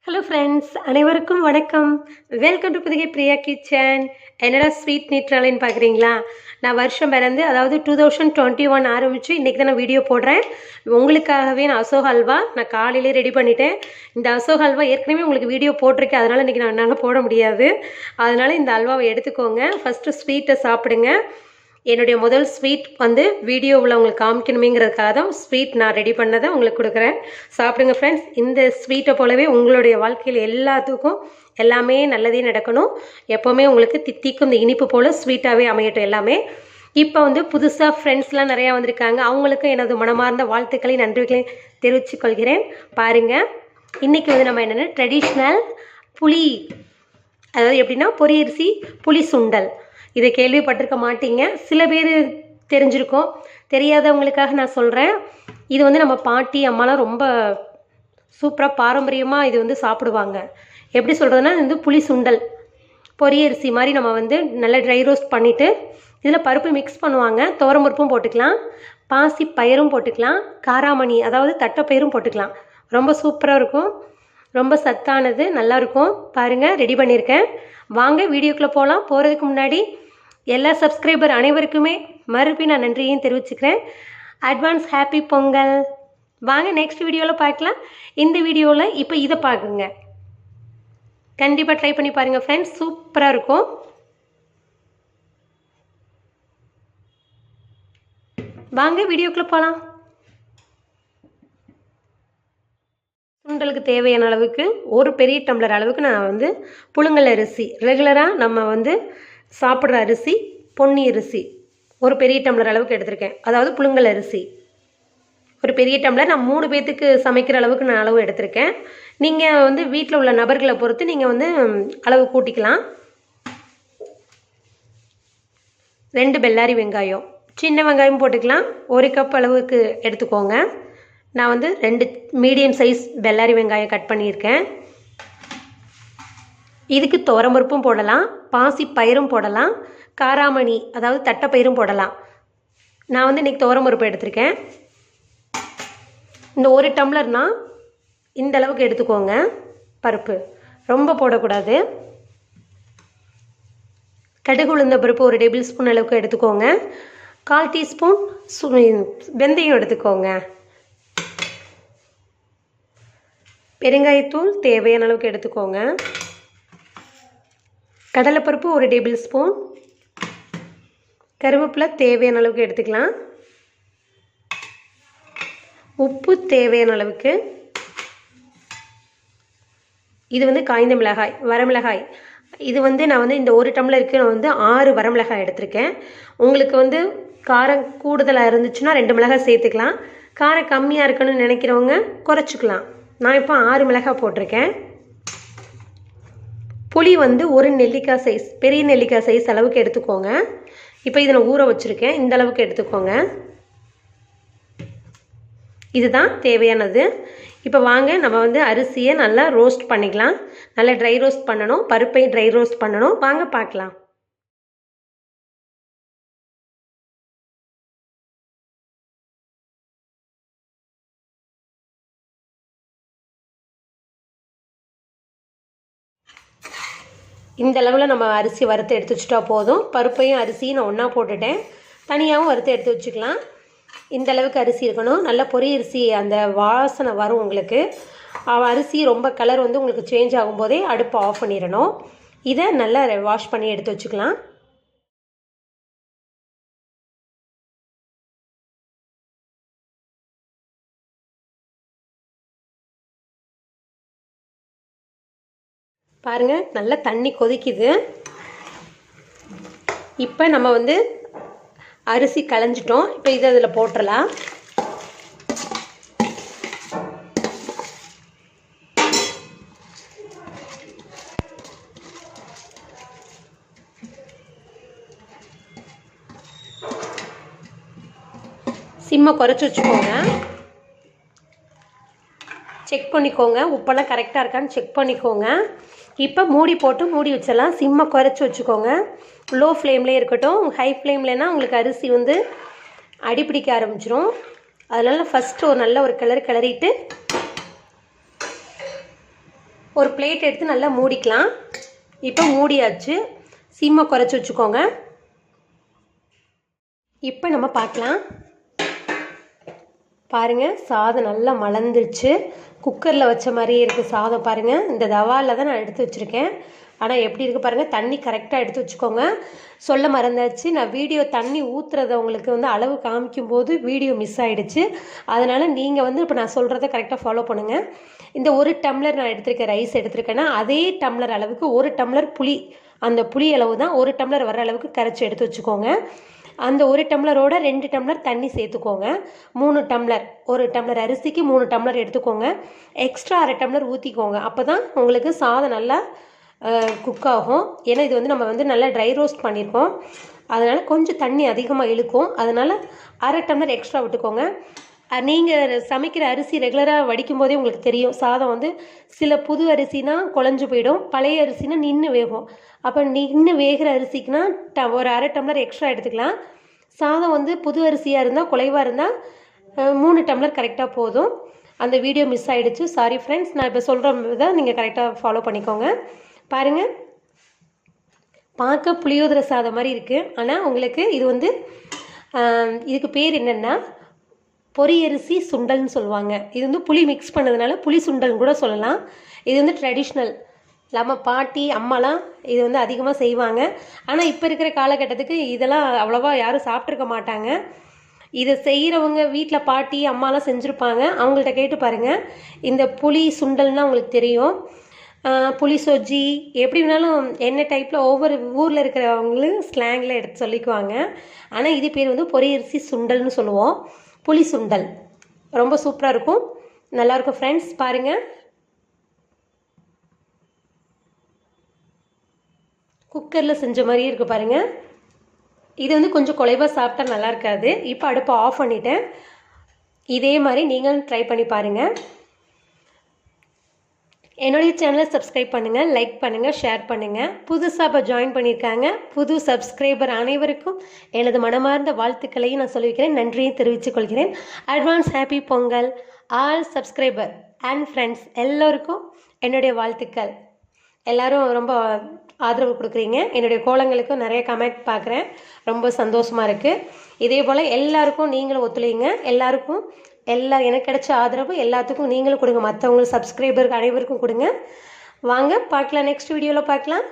Hello friends, அனைவருக்கும் வணக்கம். Welcome to புதிய பிரியா கிச்சன். என்னடா ஸ்வீட் நீட்றாலேன்னு பார்க்குறீங்களா? நான் வருஷம் பிறந்து அதாவது 2021 ஆரம்பித்து இன்றைக்கி தான் நான் வீடியோ போடுறேன். உங்களுக்காகவே நான் அசோக் ஹல்வா நான் காலையிலே ரெடி பண்ணிட்டேன். இந்த அசோக் ஹல்வா ஏற்கனவே உங்களுக்கு வீடியோ போட்டிருக்கேன், அதனால் இன்றைக்கி என்னால் போட முடியாது. அதனால் இந்த அல்வாவை எடுத்துக்கோங்க. ஃபஸ்ட்டு ஸ்வீட்டை சாப்பிடுங்க. என்னுடைய முதல் ஸ்வீட் வந்து வீடியோவில் உங்களுக்கு காமிக்கணுமேங்கிறதுக்காக தான் ஸ்வீட் நான் ரெடி பண்ணதை உங்களுக்கு கொடுக்குறேன். சாப்பிடுங்க ஃப்ரெண்ட்ஸ். இந்த ஸ்வீட்டை போலவே உங்களுடைய வாழ்க்கையில் எல்லாத்துக்கும் எல்லாமே நல்லதே நடக்கணும். எப்போவுமே உங்களுக்கு தித்திக்கும் இந்த இனிப்பு போல் ஸ்வீட்டாகவே அமையட்டும் எல்லாமே. இப்போ வந்து புதுசாக ஃப்ரெண்ட்ஸ்லாம் நிறையா வந்திருக்காங்க. அவங்களுக்கும் எனது மனமார்ந்த வாழ்த்துக்களையும் நன்றிகளையும் தெரிவித்துக் கொள்கிறேன். பாருங்கள், இன்றைக்கி வந்து நம்ம என்னென்னா ட்ரெடிஷ்னல் புளி, அதாவது எப்படின்னா பொரியரிசி புளி சுண்டல். இதை கேள்விப்பட்டிருக்க மாட்டீங்க, சில பேர் தெரிஞ்சிருக்கோம். தெரியாதவங்களுக்காக நான் சொல்கிறேன். இது வந்து நம்ம பாட்டி அம்மாலாம் ரொம்ப சூப்பராக பாரம்பரியமாக இது வந்து சாப்பிடுவாங்க. எப்படி சொல்கிறதுனா, இது வந்து புளி சுண்டல் பொரியரிசி மாதிரி நம்ம வந்து நல்லா ட்ரை ரோஸ்ட் பண்ணிவிட்டு இதில் பருப்பு மிக்ஸ் பண்ணுவாங்க. துவரம்பருப்பும் போட்டுக்கலாம், பாசி பயிரும் போட்டுக்கலாம், காராமணி அதாவது தட்டைப்பயிரும் போட்டுக்கலாம். ரொம்ப சூப்பராக இருக்கும், ரொம்ப சத்தானது, நல்லாயிருக்கும். பாருங்கள், ரெடி பண்ணியிருக்கேன். வாங்க வீடியோக்குள்ளே போகலாம். போகிறதுக்கு முன்னாடி எல்லா சப்ஸ்கிரைபர் அனைவருக்குமே மறுபடியும் நான் நன்றியையும் தெரிவிச்சுக்கிறேன். Advance happy Pongal. வாங்க நெக்ஸ்ட் வீடியோவில் பார்க்கலாம். இந்த வீடியோவில் இப்போ இதை பார்க்குங்க, கண்டிப்பாக ட்ரை பண்ணி பாருங்கள் ஃப்ரெண்ட்ஸ், சூப்பராக இருக்கும். வாங்க வீடியோக்குள்ளே போகலாம். சுண்டலுக்கு தேவையான அளவுக்கு ஒரு பெரிய டம்ளர் அளவுக்கு நான் வந்து புழுங்கல் அரிசி, ரெகுலராக நம்ம வந்து சாப்பிட்ற அரிசி பொன்னி அரிசி ஒரு பெரிய டம்ளர் அளவுக்கு எடுத்திருக்கேன். அதாவது புழுங்கல் அரிசி ஒரு பெரிய டம்ளர். நான் 3 பேர்த்துக்கு சமைக்கிற அளவுக்கு நான் அளவு எடுத்திருக்கேன். நீங்கள் வந்து வீட்டில் உள்ள நபர்களை பொறுத்து நீங்கள் வந்து அளவு கூட்டிக்கலாம். 2 பெல்லாரி வெங்காயம், சின்ன வெங்காயம் போட்டுக்கலாம். 1 கப் அளவுக்கு எடுத்துக்கோங்க. நான் வந்து 2 மீடியம் சைஸ் பெல்லாரி வெங்காயம் கட் பண்ணியிருக்கேன். இதுக்கு துவரம்பருப்பும் போடலாம், பாசி பயிரும் போடலாம், காராமணி அதாவது தட்டைப்பயிரும் போடலாம். நான் வந்து இன்றைக்கி துவரம்பருப்பு எடுத்திருக்கேன். இந்த 1 டம்ளர்னால் இந்த அளவுக்கு எடுத்துக்கோங்க. பருப்பு ரொம்ப போடக்கூடாது. கடுகு உளுந்த பருப்பு 1 டேபிள் ஸ்பூன் அளவுக்கு எடுத்துக்கோங்க. 1/4 டீஸ்பூன் வெந்தயம் எடுத்துக்கோங்க. பெருங்காயத்தூள் தேவையான அளவுக்கு எடுத்துக்கோங்க. கடலைப்பருப்பு 1 டேபிள் ஸ்பூன், கருவேப்பிலை தேவையான அளவுக்கு எடுத்துக்கலாம். உப்பு தேவையான அளவுக்கு. இது வந்து காய்ந்த மிளகாய், வரமிளகாய். இது வந்து நான் வந்து இந்த 1 டம்ளருக்கு நான் வந்து 6 வரமிளகாய் எடுத்திருக்கேன். உங்களுக்கு வந்து காரம் கூடுதலாக இருந்துச்சுன்னா 2 மிளகாய் சேர்த்துக்கலாம். காரம் கம்மியாக இருக்கணும்னு நினைக்கிறவங்க குறைச்சிக்கலாம். நான் இப்போ 6 மிளகாய் போட்டிருக்கேன். புளி வந்து 1 நெல்லிக்காய் சைஸ், பெரிய நெல்லிக்காய் சைஸ் அளவுக்கு எடுத்துக்கோங்க. இப்போ இதை நான் ஊற வச்சுருக்கேன், இந்த அளவுக்கு எடுத்துக்கோங்க. இதுதான் தேவையானது. இப்போ வாங்க நம்ம வந்து அரிசியை நல்லா ரோஸ்ட் பண்ணிக்கலாம். நல்லா ட்ரை ரோஸ்ட் பண்ணணும், பருப்பையும் ட்ரை ரோஸ்ட் பண்ணணும். வாங்க பார்க்கலாம். இந்த அளவில் நம்ம அரிசி வறுத்து எடுத்து வச்சுட்டா போதும். பருப்பையும் அரிசியும் நான் ஒன்றா போட்டுட்டேன், தனியாகவும் வறுத்து எடுத்து வச்சுக்கலாம். இந்த அளவுக்கு அரிசி இருக்கணும். நல்லா பொரியரிசி அந்த வாசனை வரும் உங்களுக்கு. அரிசி ரொம்ப கலர் வந்து உங்களுக்கு சேஞ்ச் ஆகும்போதே அடுப்பை ஆஃப் பண்ணிடணும். இதை நல்லா வாஷ் பண்ணி எடுத்து வச்சுக்கலாம். பாருங்கள், நல்லா தண்ணி கொதிக்குது. இப்போ நம்ம வந்து அரிசி களைஞ்சிட்டோம். இப்போ இதை அதில் போட்டுடலாம். சிம்மை குறைச்சி வச்சுக்கோங்க. செக் பண்ணிக்கோங்க, உப்பெல்லாம் கரெக்டாக இருக்கான்னு செக் பண்ணிக்கோங்க. இப்போ மூடி போட்டு மூடி வச்சிடலாம். சிம்மை குறைச்சி வச்சுக்கோங்க. லோ ஃப்ளேம்லேயே இருக்கட்டும். ஹை ஃப்ளேம்லனா உங்களுக்கு அரிசி வந்து அடிப்பிடிக்க ஆரம்பிச்சிடும். அதனால் ஃபஸ்ட்டு ஒரு நல்ல ஒரு கிளறிட்டு ஒரு பிளேட் எடுத்து நல்லா மூடிக்கலாம். இப்போ மூடியாச்சு. சிம்மை குறைச்சி வச்சுக்கோங்க. இப்போ நம்ம பார்க்கலாம். பாருங்கள், சாதம் நல்லா மலர்ந்துருச்சு. குக்கரில் வச்ச மாதிரியே இருக்குது சாதம். பாருங்கள், இந்த தவாவில் தான் நான் எடுத்து வச்சுருக்கேன். ஆனால் எப்படி இருக்குது பாருங்கள். தண்ணி கரெக்டாக எடுத்து வச்சுக்கோங்க. சொல்ல மறந்தாச்சு, நான் வீடியோ தண்ணி ஊற்றுறத உங்களுக்கு வந்து அளவு காமிக்கும் போது வீடியோ மிஸ் ஆகிடுச்சு. அதனால் நீங்கள் வந்து இப்போ நான் சொல்கிறத கரெக்டாக ஃபாலோ பண்ணுங்கள். இந்த 1 டம்ளர் நான் எடுத்திருக்கேன், ரைஸ் எடுத்திருக்கேன்னா அதே டம்ளர் அளவுக்கு 1 டம்ளர் புளி, அந்த புளி அளவு தான் 1 டம்ளர் வர அளவுக்கு கரைச்சி எடுத்து வச்சுக்கோங்க. அந்த 1 டம்ளரோட 2 டம்ளர் தண்ணி சேர்த்துக்கோங்க. 3 டம்ளர், 1 டம்ளர் அரிசிக்கு 3 டம்ளர் எடுத்துக்கோங்க. எக்ஸ்ட்ரா 1/2 டம்ளர் ஊற்றிக்கோங்க. அப்போ தான் உங்களுக்கு சாதம் நல்லா குக் ஆகும். ஏன்னா இது வந்து நம்ம வந்து நல்லா ட்ரை ரோஸ்ட் பண்ணியிருக்கோம். அதனால் கொஞ்சம் தண்ணி அதிகமாக இழுக்கும். அதனால் 1/2 டம்ளர் எக்ஸ்ட்ரா விட்டுக்கோங்க. நீங்கள் சமைக்கிற அரிசி ரெகுலராக வடிக்கும் போதே உங்களுக்கு தெரியும். சாதம் வந்து சில புது அரிசினா குழஞ்சு போயிடும், பழைய அரிசினா நின்று வேகும். அப்போ நின்று வேகிற அரிசிக்குனா ஒரு 1/2 டம்ளர் எக்ஸ்ட்ரா எடுத்துக்கலாம். சாதம் வந்து புது அரிசியாக இருந்தால் குலைவாக இருந்தால் 3 டம்ளர் கரெக்டாக போதும். அந்த வீடியோ மிஸ் ஆகிடுச்சு, சாரி ஃப்ரெண்ட்ஸ். நான் இப்போ சொல்கிற தான் நீங்கள் கரெக்டாக ஃபாலோ பண்ணிக்கோங்க. பாருங்கள், பார்க்க புளியோதரை சாதம் மாதிரி இருக்குது. ஆனால் உங்களுக்கு இது வந்து இதுக்கு பேர் என்னென்னா பொரியரிசி சுண்டல்னு சொல்லுவாங்க. இது வந்து புளி மிக்ஸ் பண்ணதுனால புளி சுண்டல்னு கூட சொல்லலாம். இது வந்து ட்ரெடிஷ்னல். நம்ம பாட்டி அம்மாலாம் இது வந்து அதிகமாக செய்வாங்க. ஆனால் இப்போ இருக்கிற காலகட்டத்துக்கு இதெல்லாம் அவ்வளோவா யாரும் சாப்பிட்ருக்க மாட்டாங்க. இதை செய்கிறவங்க வீட்டில் பாட்டி அம்மாலாம் செஞ்சுருப்பாங்க, அவங்கள்ட்ட கேட்டு பாருங்கள். இந்த புளி சுண்டல்னால் உங்களுக்கு தெரியும். புளி சொஜ்ஜி எப்படி வேணாலும் என்ன டைப்பில் ஒவ்வொரு ஊரில் இருக்கிறவங்களும் ஸ்லாங்கில் எடுத்து சொல்லிக்குவாங்க. ஆனால் இது பேர் வந்து பொரியரிசி சுண்டல்னு சொல்லுவோம். புளி சுண்டல் ரொம்ப சூப்பராக இருக்கும், நல்லாயிருக்கும் ஃப்ரெண்ட்ஸ். பாருங்கள், குக்கரில் செஞ்ச மாதிரியே இருக்குது பாருங்கள். இது வந்து கொஞ்சம் குலைவாக சாப்பிட்டா நல்லா இருக்காது. இப்போ அடுப்பை ஆஃப் பண்ணிவிட்டேன். இதே மாதிரி நீங்களும் ட்ரை பண்ணி பாருங்கள். என்னுடைய சேனலை சப்ஸ்கிரைப் பண்ணுங்கள், லைக் பண்ணுங்கள், ஷேர் பண்ணுங்கள். புதுசாக இப்போ ஜாயின் பண்ணியிருக்காங்க புது சப்ஸ்கிரைபர் அனைவருக்கும் எனது மனமார்ந்த வாழ்த்துக்களையும் நான் சொல்லிக்கிறேன், நன்றியை தெரிவித்துக் கொள்கிறேன். Advance happy Pongal all subscriber and friends எல்லோருக்கும் என்னுடைய வாழ்த்துக்கள். எல்லோரும் ரொம்ப ஆதரவு கொடுக்குறீங்க. என்னுடைய கோலங்களுக்கும் நிறைய கமெண்ட் பார்க்குறேன், ரொம்ப சந்தோஷமாக இருக்குது. இதே போல் எல்லாருக்கும் நீங்களும் ஒத்துழைங்க. எல்லாருக்கும் எனக்கு கிடைச்ச ஆதரவு எல்லாத்துக்கும் நீங்களும் கொடுங்க. மற்றவங்களுக்கு சப்ஸ்கிரைபருக்கு அனைவருக்கும் கொடுங்க. வாங்க பார்க்கலாம், நெக்ஸ்ட் வீடியோவில் பார்க்கலாம்.